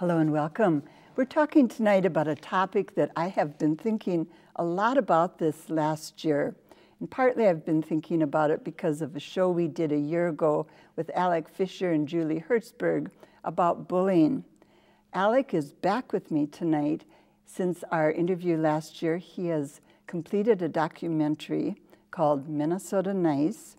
Hello and welcome. We're talking tonight about a topic that I have been thinking a lot about this last year. And partly I've been thinking about it because of a show we did a year ago with Alex Fischer and Julie Hertzberg about bullying. Alec is back with me tonight. Since our interview last year, he has completed a documentary called Minnesota Nice.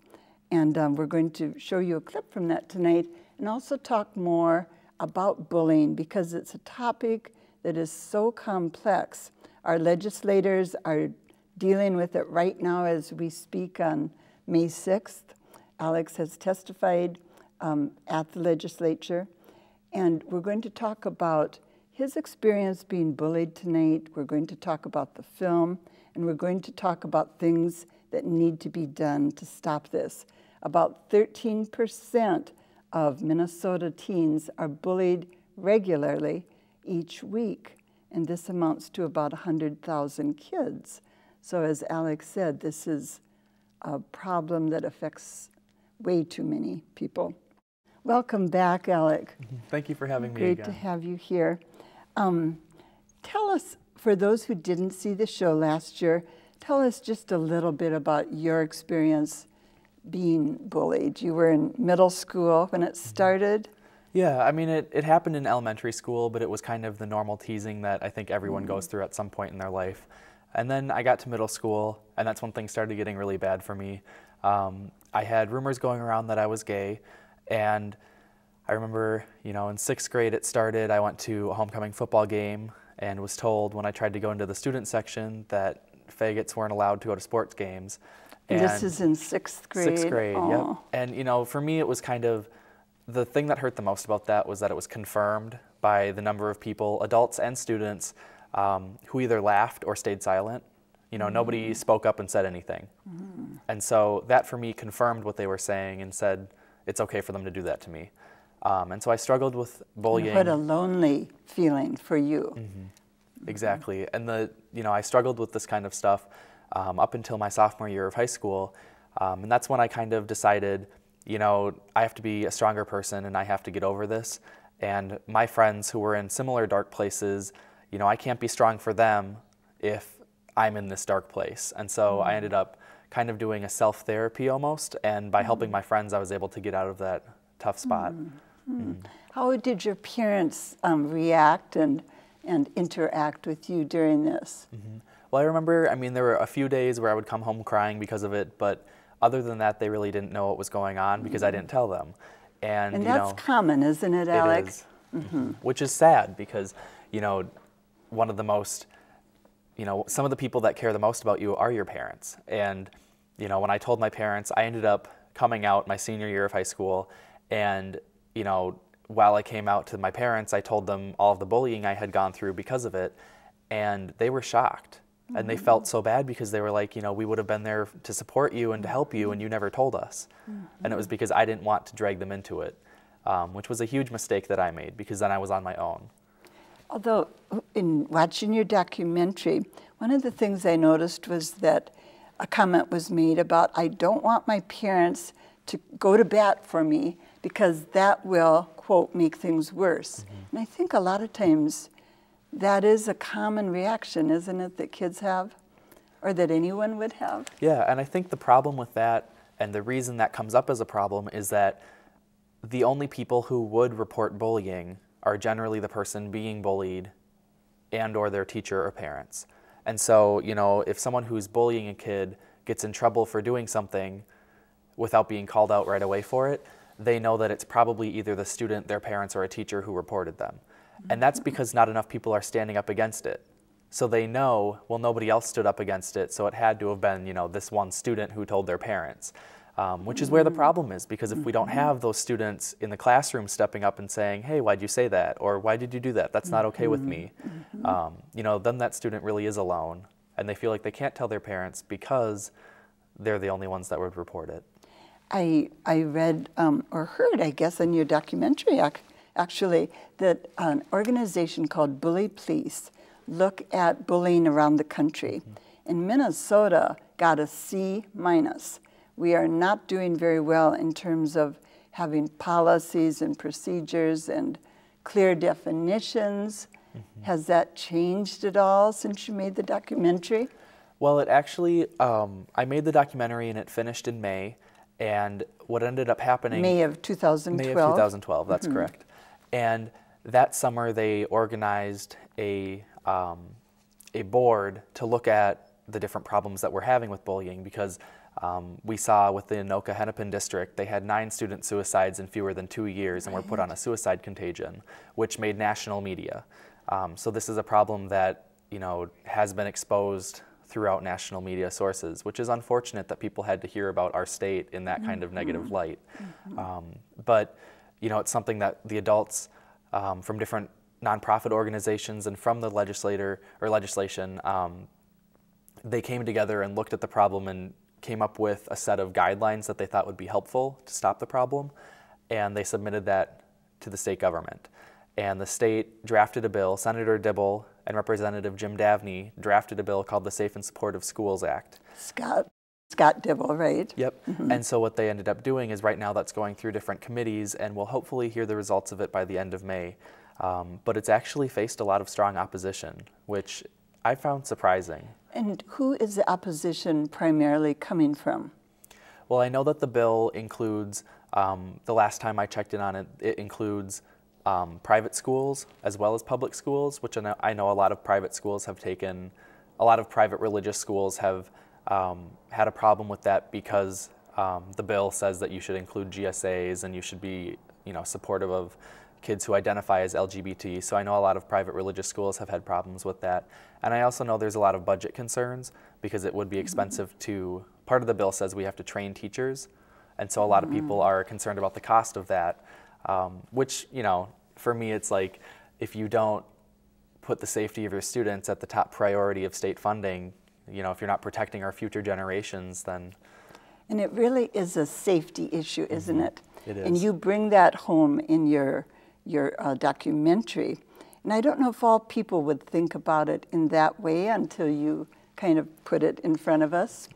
And we're going to show you a clip from that tonight and also talk more about bullying because it's a topic that is so complex. Our legislators are dealing with it right now as we speak on May 6th. Alex has testified at the legislature, and we're going to talk about his experience being bullied tonight. We're going to talk about the film, and we're going to talk about things that need to be done to stop this. About 13% of Minnesota teens are bullied regularly each week, and this amounts to about 100,000 kids. So as Alex said, this is a problem that affects way too many people. Welcome back, Alec. Thank you for having me again. Great to have you here. Tell us, for those who didn't see the show last year, tell us just a little bit about your experience being bullied. You were in middle school when it started? Yeah, I mean, it happened in elementary school, but it was kind of the normal teasing that I think everyone goes through at some point in their life. And then I got to middle school, and that's when things started getting really bad for me. I had rumors going around that I was gay, and I remember, in 6th grade it started. I went to a homecoming football game and was told when I tried to go into the student section that faggots weren't allowed to go to sports games. And this is in 6th grade? 6th grade, oh. Yep. And, for me, it was kind of, the thing that hurt the most about that was that it was confirmed by the number of people, adults and students, who either laughed or stayed silent. Nobody spoke up and said anything. And so that, for me, confirmed what they were saying and said it's okay for them to do that to me. And so I struggled with bullying. What a lonely feeling for you. Exactly. And I struggled with this kind of stuff up until my sophomore year of high school. And that's when I kind of decided, I have to be a stronger person and I have to get over this. And my friends who were in similar dark places, I can't be strong for them if I'm in this dark place. And so I ended up kind of doing a self-therapy almost. And by helping my friends, I was able to get out of that tough spot. How did your parents react and interact with you during this? Well, I remember, there were a few days where I would come home crying because of it, but other than that, they really didn't know what was going on because I didn't tell them. And that's common, isn't it, Alex? It is. Which is sad because, one of the most, some of the people that care the most about you are your parents. And, when I told my parents, I ended up coming out my senior year of high school. And, while I came out to my parents, I told them all of the bullying I had gone through because of it. And they were shocked. And they felt so bad because they were like, we would have been there to support you and to help you, and you never told us. And it was because I didn't want to drag them into it, which was a huge mistake that I made because then I was on my own. Although, in watching your documentary, one of the things I noticed was that a comment was made about, I don't want my parents to go to bat for me because that will, quote, make things worse. And I think a lot of times that is a common reaction, isn't it, that kids have, or that anyone would have? Yeah, and I think the problem with that, and the reason that comes up as a problem, is that the only people who would report bullying are generally the person being bullied and or their teacher or parents. And so, if someone who's bullying a kid gets in trouble for doing something without being called out right away for it, they know that it's probably either the student, their parents, or a teacher who reported them. And that's because not enough people are standing up against it. So they know, well, nobody else stood up against it, so it had to have been, this one student who told their parents, which is where the problem is, because if we don't have those students in the classroom stepping up and saying, hey, why'd you say that? Or why did you do that? That's not okay with me. Then that student really is alone, and they feel like they can't tell their parents because they're the only ones that would report it. I read or heard, I guess, in your documentary, actually, that an organization called Bully Police look at bullying around the country. And Minnesota got a C-. We are not doing very well in terms of having policies and procedures and clear definitions. Has that changed at all since you made the documentary? Well, it actually, I made the documentary and it finished in May, and what ended up happening... May of 2012? May of 2012, that's correct. And that summer they organized a board to look at the different problems that we're having with bullying, because we saw with the Anoka-Hennepin district, they had 9 student suicides in fewer than 2 years and were put on a suicide contagion, which made national media. So this is a problem that, you know, has been exposed throughout national media sources, which is unfortunate that people had to hear about our state in that kind of negative light. But, you know, it's something that the adults from different nonprofit organizations and from the legislation, they came together and looked at the problem and came up with a set of guidelines that they thought would be helpful to stop the problem, and they submitted that to the state government. And the state drafted a bill. Senator Dibble and Representative Jim Davney drafted a bill called the Safe and Supportive Schools Act. Scott Dibble, right? Yep. And so what they ended up doing is right now that's going through different committees, and we'll hopefully hear the results of it by the end of May. But it's actually faced a lot of strong opposition, which I found surprising. And who is the opposition primarily coming from? Well, I know that the bill includes, the last time I checked in on it, it includes private schools as well as public schools, which I know a lot of private schools have taken, a lot of private religious schools have had a problem with that because the bill says that you should include GSAs and you should be, you know, supportive of kids who identify as LGBT. So I know a lot of private religious schools have had problems with that. And I also know there's a lot of budget concerns because it would be expensive to, part of the bill says we have to train teachers. And so a lot of people are concerned about the cost of that. Which, you know, for me, it's like, if you don't put the safety of your students at the top priority of state funding, you know, if you're not protecting our future generations, then... And it really is a safety issue, isn't it? It is. And you bring that home in your documentary. And I don't know if all people would think about it in that way until you kind of put it in front of us.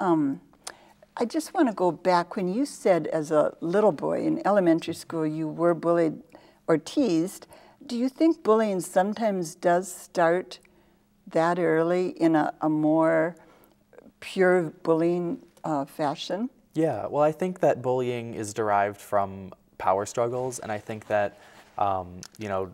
I just want to go back when you said as a little boy in elementary school you were bullied or teased. Do you think bullying sometimes does start that early in a more pure bullying fashion? Yeah, well, I think that bullying is derived from power struggles, and I think that, you know,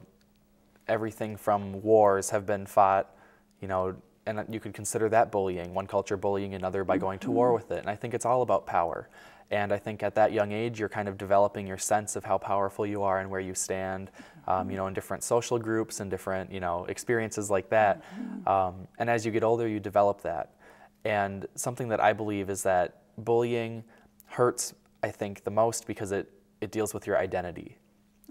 everything from wars have been fought, you know, and you could consider that bullying, one culture bullying another by going to war with it. And I think it's all about power. And I think at that young age, you're kind of developing your sense of how powerful you are and where you stand, you know, in different social groups and different, you know, experiences like that. And as you get older, you develop that. And something that I believe is that bullying hurts, I think, the most because it deals with your identity.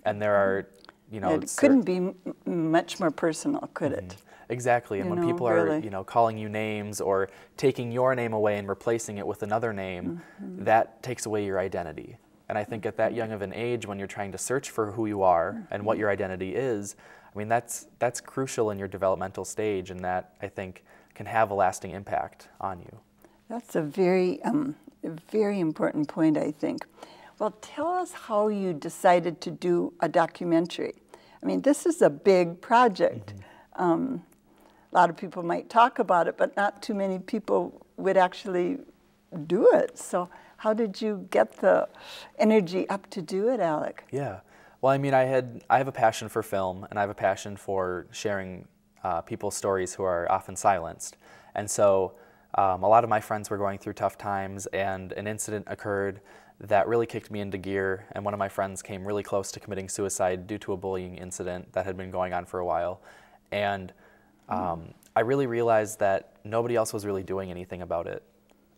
And there are, you know... It couldn't be much more personal, could it? Exactly, and when people are, you know, calling you names or taking your name away and replacing it with another name, that takes away your identity. And I think at that young of an age, when you're trying to search for who you are and what your identity is, I mean, that's crucial in your developmental stage, and that, I think, can have a lasting impact on you. That's a very important point, I think. Well, tell us how you decided to do a documentary. I mean, this is a big project. A lot of people might talk about it, but not too many people would actually do it. So how did you get the energy up to do it, Alec? Yeah. Well, I mean, I have a passion for film, and I have a passion for sharing people's stories who are often silenced. And so a lot of my friends were going through tough times, and an incident occurred that really kicked me into gear, and one of my friends came really close to committing suicide due to a bullying incident that had been going on for a while. And I really realized that nobody else was really doing anything about it.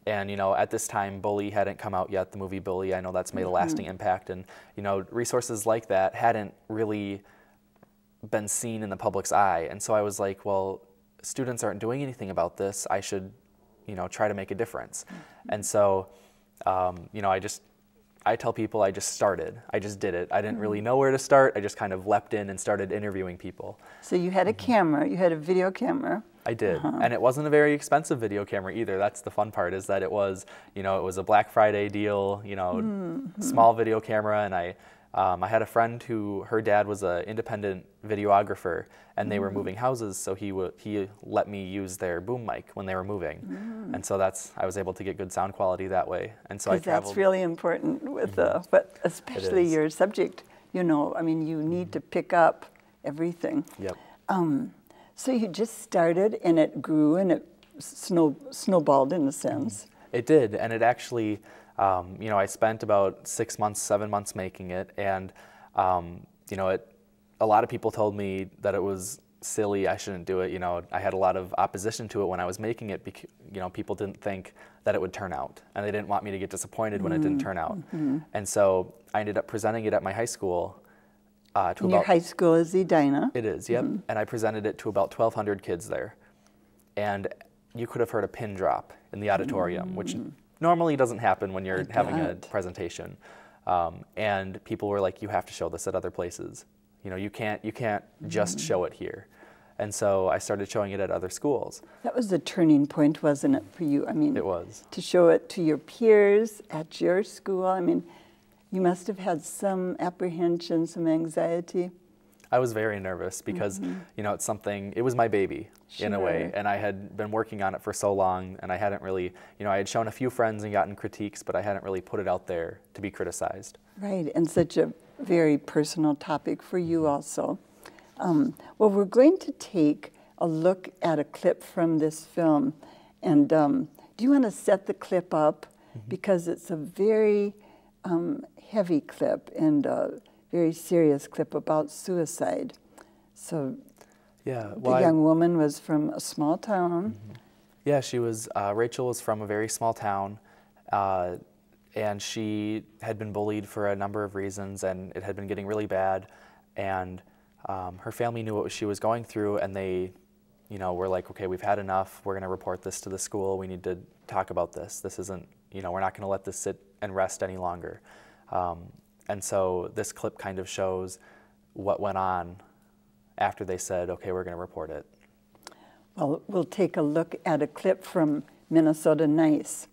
And, you know, at this time, Bully hadn't come out yet, the movie Bully. I know that's made a lasting impact. And, you know, resources like that hadn't really been seen in the public's eye. And so I was like, well, students aren't doing anything about this. I should, you know, try to make a difference. And so, you know, I tell people I just started. I just did it. I didn't really know where to start. I just kind of leapt in and started interviewing people. So you had a camera, you had a video camera. I did, and it wasn't a very expensive video camera either. That's the fun part, is that it was, you know, it was a Black Friday deal, you know, small video camera, and I I had a friend who, her dad was an independent videographer, and they were moving houses, so he let me use their boom mic when they were moving. And so I was able to get good sound quality that way. And so I traveled. That's really important with but especially your subject, you know, I mean, you need to pick up everything. Yep. So you just started and it grew and it snowballed in a sense. It did, and it actually, you know, I spent about 6 months, 7 months making it, and you know, a lot of people told me that it was silly, I shouldn't do it. You know, I had a lot of opposition to it when I was making it because, you know, people didn't think that it would turn out, and they didn't want me to get disappointed when it didn't turn out. And so I ended up presenting it at my high school. Your high school is Edina. It is, yep. And I presented it to about 1,200 kids there. And you could have heard a pin drop in the auditorium, which normally doesn't happen when you're having a presentation. And people were like, you have to show this at other places. You know, you can't just show it here. And so I started showing it at other schools. That was the turning point, wasn't it, for you? I mean, it was. To show it to your peers at your school. I mean, you must have had some apprehension, some anxiety. I was very nervous because, you know, it was my baby in a way, and I had been working on it for so long, and I hadn't really, you know, I had shown a few friends and gotten critiques, but I hadn't really put it out there to be criticized. Right, and such a very personal topic for you also. Well, we're going to take a look at a clip from this film, and do you want to set the clip up? Because it's a very heavy clip and very serious clip about suicide. So yeah, the young woman was from a small town. Yeah, she was, Rachel was from a very small town, and she had been bullied for a number of reasons, and it had been getting really bad, and her family knew what she was going through, and they, you know, were like, okay, we've had enough, we're gonna report this to the school, we need to talk about this. This isn't, you know, we're not gonna let this sit and rest any longer. And so this clip kind of shows what went on after they said, okay, we're going to report it. Well, we'll take a look at a clip from Minnesota Nice, ?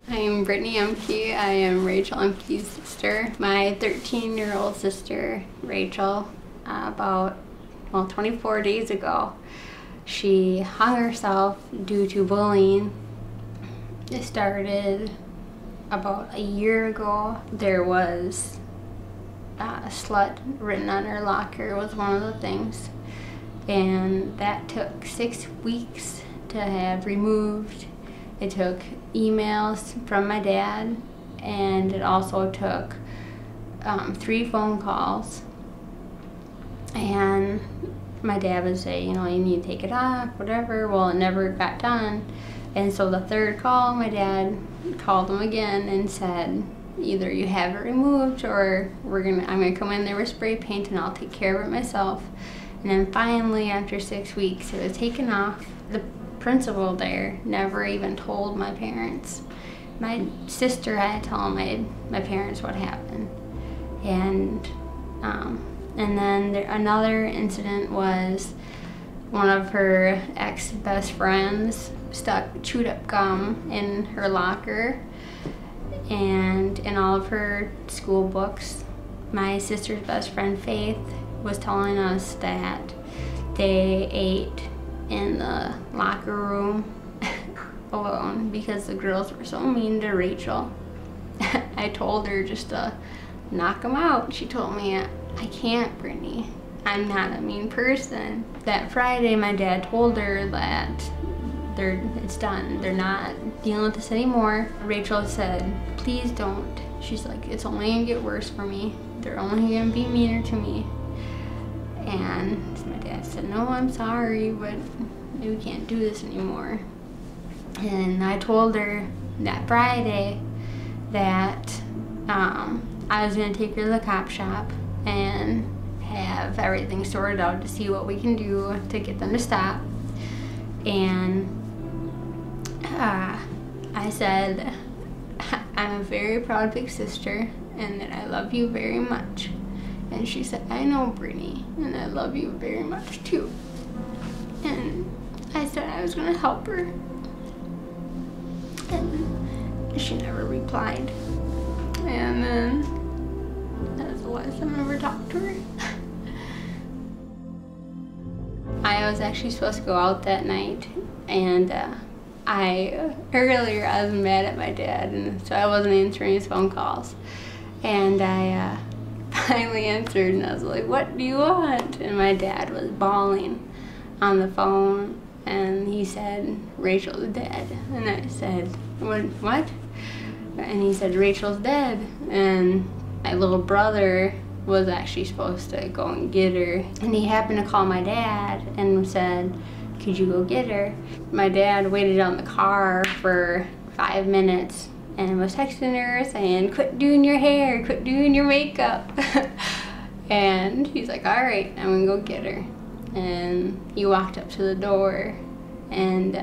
I'm Brittany Umke. I am Rachel Umke's sister. My 13-year-old sister, Rachel, about 24 days ago, she hung herself due to bullying. It started about a year ago. There was slut written on her locker was one of the things, and that took 6 weeks to have removed. It took emails from my dad, and it also took 3 phone calls, and my dad would say, you know, you need to take it off, whatever. Well, it never got done. And so the 3rd call, my dad called him again and said, either you have it removed or I'm gonna come in there with spray paint and I'll take care of it myself. And then finally, after 6 weeks, it was taken off. The principal there never even told my parents. My sister had to tell my parents what happened. And then another incident was one of her ex-best friends stuck chewed up gum in her locker and in all of her school books. My sister's best friend Faith was telling us that they ate in the locker room alone because the girls were so mean to Rachel. I told her just to knock them out. She told me, I can't, Brittany. I'm not a mean person. That Friday, my dad told her that it's done. They're not dealing with this anymore. Rachel said, please don't. She's like, it's only gonna get worse for me. They're only gonna be meaner to me. And my dad said, no, I'm sorry, but we can't do this anymore. And I told her that Friday that I was gonna take her to the cop shop and have everything sorted out to see what we can do to get them to stop. And I said, I'm a very proud big sister and that I love you very much. And she said, I know, Brittany, and I love you very much too. And I said I was gonna help her. And she never replied. and then that's the last time I ever talked to her. I was actually supposed to go out that night, and earlier I was mad at my dad, and so I wasn't answering his phone calls. And I finally answered, and I was like, "What do you want?" And my dad was bawling on the phone, and he said, "Rachel's dead." And I said, "What?" And he said, "Rachel's dead." And my little brother was actually supposed to go and get her, and he happened to call my dad and said, "Could you go get her?" My dad waited on the car for 5 minutes and was texting her saying, "Quit doing your hair, quit doing your makeup." And he's like, "All right, I'm gonna go get her." And he walked up to the door, and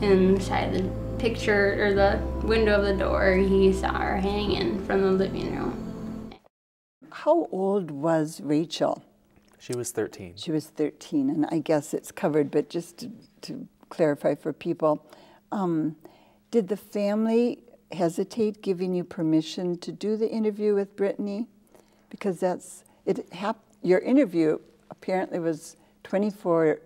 inside the picture, or the window of the door, he saw her hanging from the living room. How old was Rachel? She was 13. She was 13, and I guess it's covered, but just to clarify for people, did the family hesitate giving you permission to do the interview with Brittany? Because your interview apparently was 24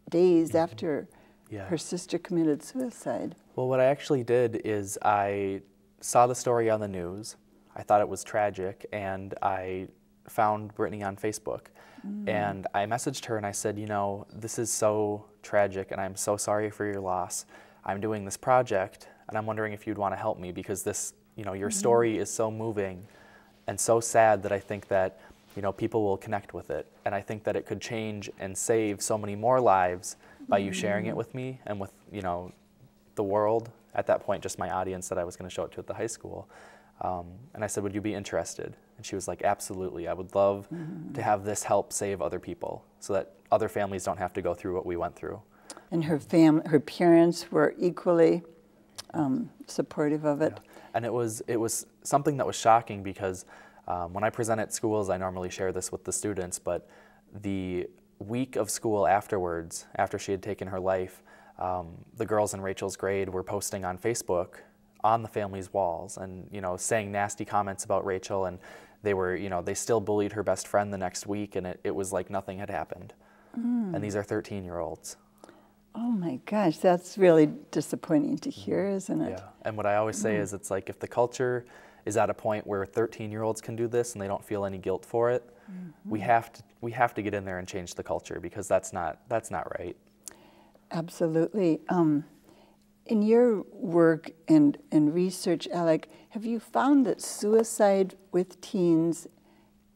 days after her sister committed suicide. Well, what I actually did is I saw the story on the news. I thought it was tragic, and I found Brittany on Facebook. And I messaged her and I said, "You know, this is so tragic, and I'm so sorry for your loss. I'm doing this project, and I'm wondering if you'd want to help me, because this, you know, your story is so moving and so sad that I think that, you know, people will connect with it. And I think that it could change and save so many more lives by you sharing it with me and with, you know, the world." At that point, just my audience that I was going to show it to at the high school. And I said, "Would you be interested?" And she was like, "Absolutely. I would love to have this help save other people so that other families don't have to go through what we went through." And her parents were equally supportive of it. Yeah. And it was something that was shocking, because when I present at schools, I normally share this with the students, but the week of school afterwards, after she had taken her life, the girls in Rachel's grade were posting on Facebook on the family's walls, and, you know, saying nasty comments about Rachel, and they were, you know, they still bullied her best friend the next week, and it was like nothing had happened. And these are 13-year-olds. Oh my gosh, that's really disappointing to hear, isn't it? Yeah, and what I always say is, it's like, if the culture is at a point where 13-year-olds can do this and they don't feel any guilt for it, we have to get in there and change the culture, because that's not right. Absolutely. In your work and research, Alex, have you found that suicide with teens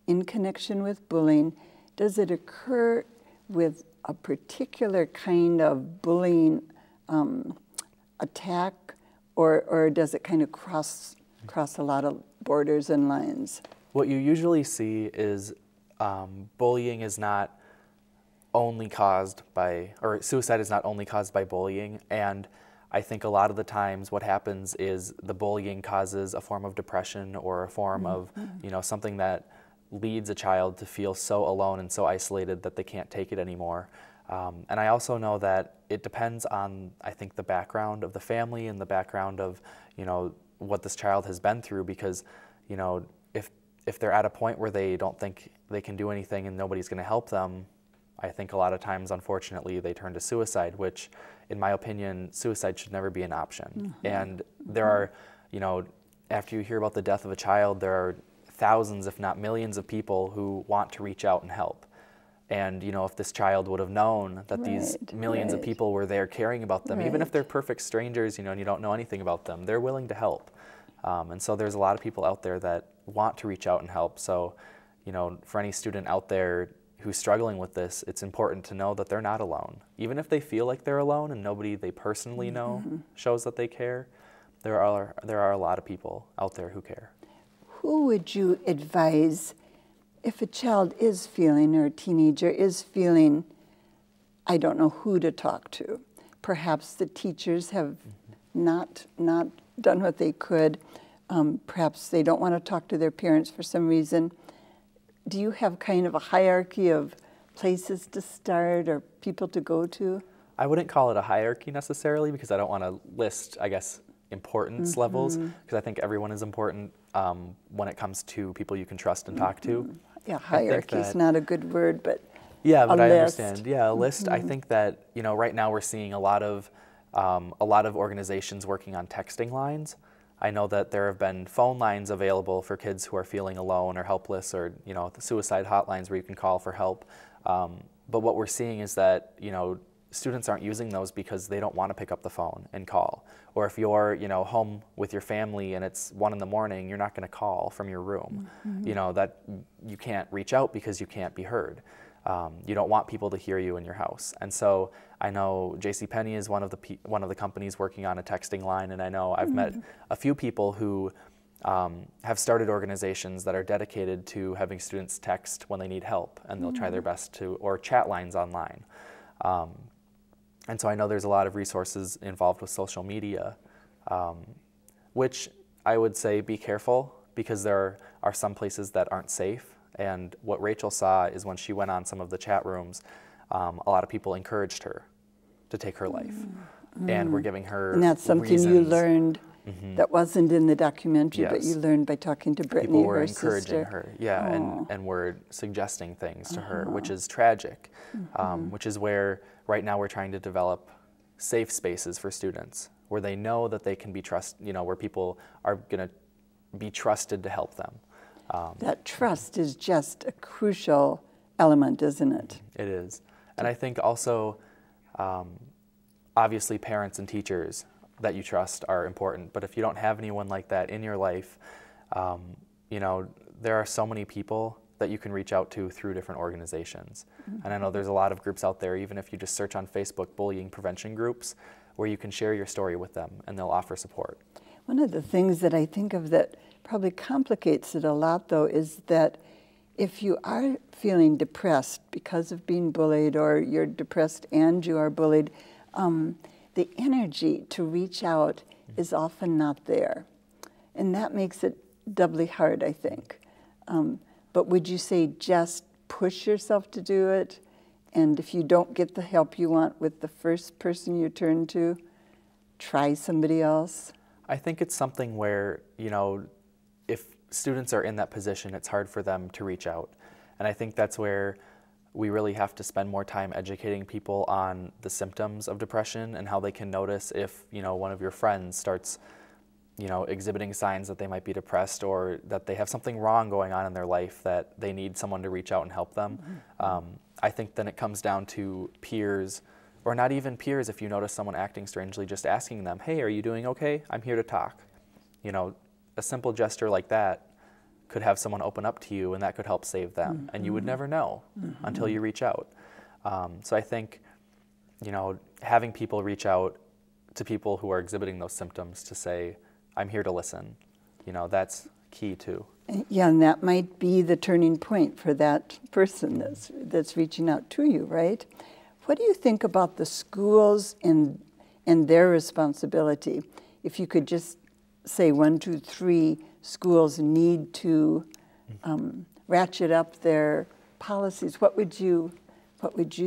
in connection with bullying, does it occur with a particular kind of bullying attack, or does it kind of cross a lot of borders and lines? What you usually see is bullying is not only caused by, or suicide is not only caused by bullying, and I think a lot of the times what happens is the bullying causes a form of depression, or a form of, you know, something that leads a child to feel so alone and so isolated that they can't take it anymore. And I also know that it depends on, I think, the background of the family and the background of, you know, what this child has been through, because, you know, if they're at a point where they don't think they can do anything and nobody's going to help them, I think a lot of times, unfortunately, they turn to suicide, which, in my opinion, suicide should never be an option. And there are, you know, after you hear about the death of a child, there are thousands, if not millions, of people who want to reach out and help. And, you know, if this child would have known that these millions of people were there caring about them, even if they're perfect strangers, you know, and you don't know anything about them, they're willing to help. And so there's a lot of people out there that want to reach out and help. So, you know, for any student out there who's struggling with this, it's important to know that they're not alone. Even if they feel like they're alone and nobody they personally know shows that they care, there are a lot of people out there who care. Who would you advise if a child is feeling, or a teenager is feeling, I don't know who to talk to? Perhaps the teachers have not done what they could. Perhaps they don't want to talk to their parents for some reason. Do you have kind of a hierarchy of places to start or people to go to? I wouldn't call it a hierarchy necessarily, because I don't want to list, I guess, importance levels, because I think everyone is important when it comes to people you can trust and talk to. Yeah, hierarchy is not a good word, but yeah, but a I list. understand. Yeah, a list. I think that, you know, right now we're seeing a lot of organizations working on texting lines. I know that there have been phone lines available for kids who are feeling alone or helpless, or, you know, the suicide hotlines where you can call for help. But what we're seeing is that, you know, students aren't using those because they don't want to pick up the phone and call. Or if you're, you know, home with your family and it's 1 in the morning, you're not going to call from your room. You know, that you can't reach out because you can't be heard. You don't want people to hear you in your house. And so I know JCPenney is one of the companies working on a texting line, and I know I've met a few people who have started organizations that are dedicated to having students text when they need help, and they'll try their best to, or chat lines online. And so I know there's a lot of resources involved with social media, which I would say be careful, because there are some places that aren't safe. And what Rachel saw is when she went on some of the chat rooms, a lot of people encouraged her to take her life, and were giving her And that's something reasons. you learned that wasn't in the documentary, but Yes. you learned by talking to Brittany, People were her encouraging sister. her, yeah, and were suggesting things to her, which is tragic, which is where right now we're trying to develop safe spaces for students where they know that they can be where people are going to be trusted to help them. That trust is just a crucial element, isn't it? It is. And I think also, obviously parents and teachers that you trust are important, but if you don't have anyone like that in your life, you know, there are so many people that you can reach out to through different organizations. And I know there's a lot of groups out there, even if you just search on Facebook, bullying prevention groups, where you can share your story with them and they'll offer support. One of the things that I think of that probably complicates it a lot, though, is that if you are feeling depressed because of being bullied, or you're depressed and you are bullied, the energy to reach out is often not there. And that makes it doubly hard, I think. But would you say just push yourself to do it? And if you don't get the help you want with the first person you turn to, try somebody else? I think it's something where, you know, if students are in that position, it's hard for them to reach out. And I think that's where we really have to spend more time educating people on the symptoms of depression and how they can notice if, you know, one of your friends starts, you know, exhibiting signs that they might be depressed, or that they have something wrong going on in their life that they need someone to reach out and help them. I think then it comes down to peers, or not even peers, if you notice someone acting strangely, just asking them, hey, are you doing okay? I'm here to talk. You know, a simple gesture like that could have someone open up to you, and that could help save them. And you would never know until you reach out. So I think, you know, having people reach out to people who are exhibiting those symptoms to say, I'm here to listen, you know, that's key too. Yeah, and that might be the turning point for that person that's reaching out to you, right? What do you think about the schools and their responsibility? If you could just say 1, 2, 3 schools need to ratchet up their policies, what would you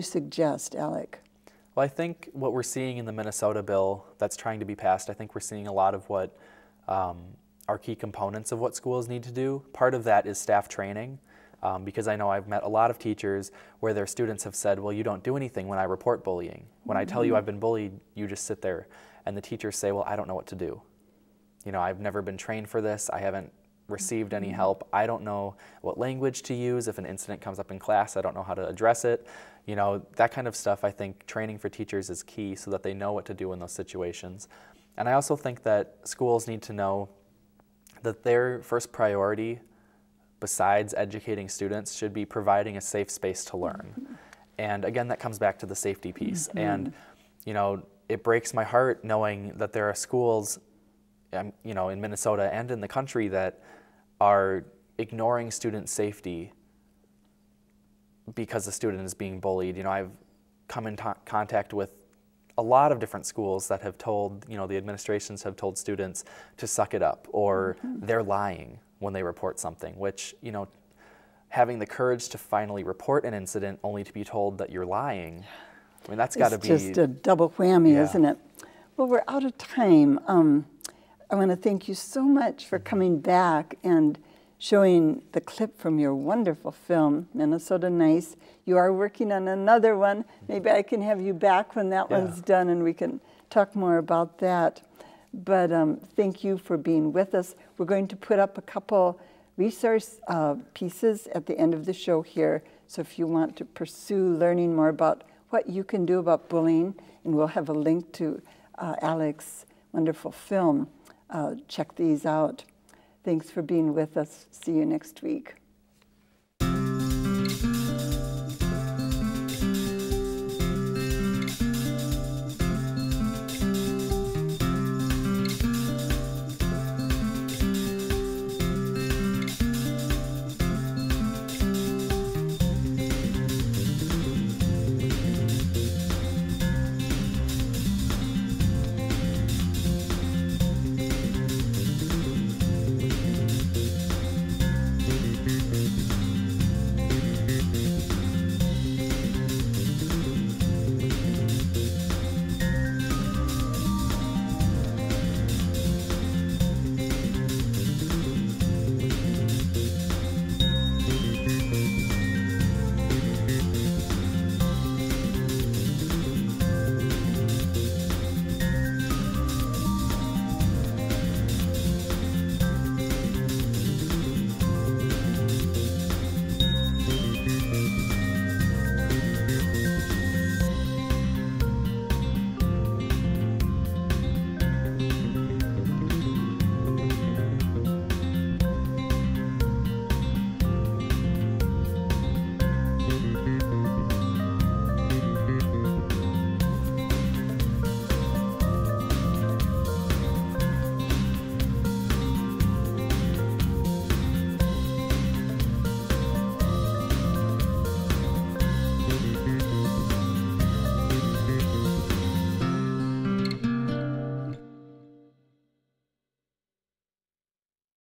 suggest, Alec? Well, I think what we're seeing in the Minnesota bill that's trying to be passed, I think we're seeing a lot of what are key components of what schools need to do. Part of that is staff training, because I know I've met a lot of teachers where their students have said, well, you don't do anything when I report bullying. When I tell you I've been bullied, you just sit there. And the teachers say, well, I don't know what to do. You know, I've never been trained for this. I haven't received any help. I don't know what language to use. If an incident comes up in class, I don't know how to address it. You know, that kind of stuff, I think training for teachers is key so that they know what to do in those situations. And I also think that schools need to know that their first priority, besides educating students, should be providing a safe space to learn. And again, that comes back to the safety piece. And, you know, it breaks my heart knowing that there are schools, you know, in Minnesota and in the country that are ignoring student safety because the student is being bullied. You know, I've come in contact with a lot of different schools that have told, you know, the administrations have told students to suck it up, or they're lying when they report something, which, you know, having the courage to finally report an incident only to be told that you're lying, I mean, that's got to be... It's just a double whammy, isn't it? Well, we're out of time. I want to thank you so much for coming back and showing the clip from your wonderful film, Minnesota Nice. You are working on another one. Maybe I can have you back when that one's done and we can talk more about that. But thank you for being with us. We're going to put up a couple resource pieces at the end of the show here. So if you want to pursue learning more about what you can do about bullying, and we'll have a link to Alex's wonderful film, check these out. Thanks for being with us. See you next week.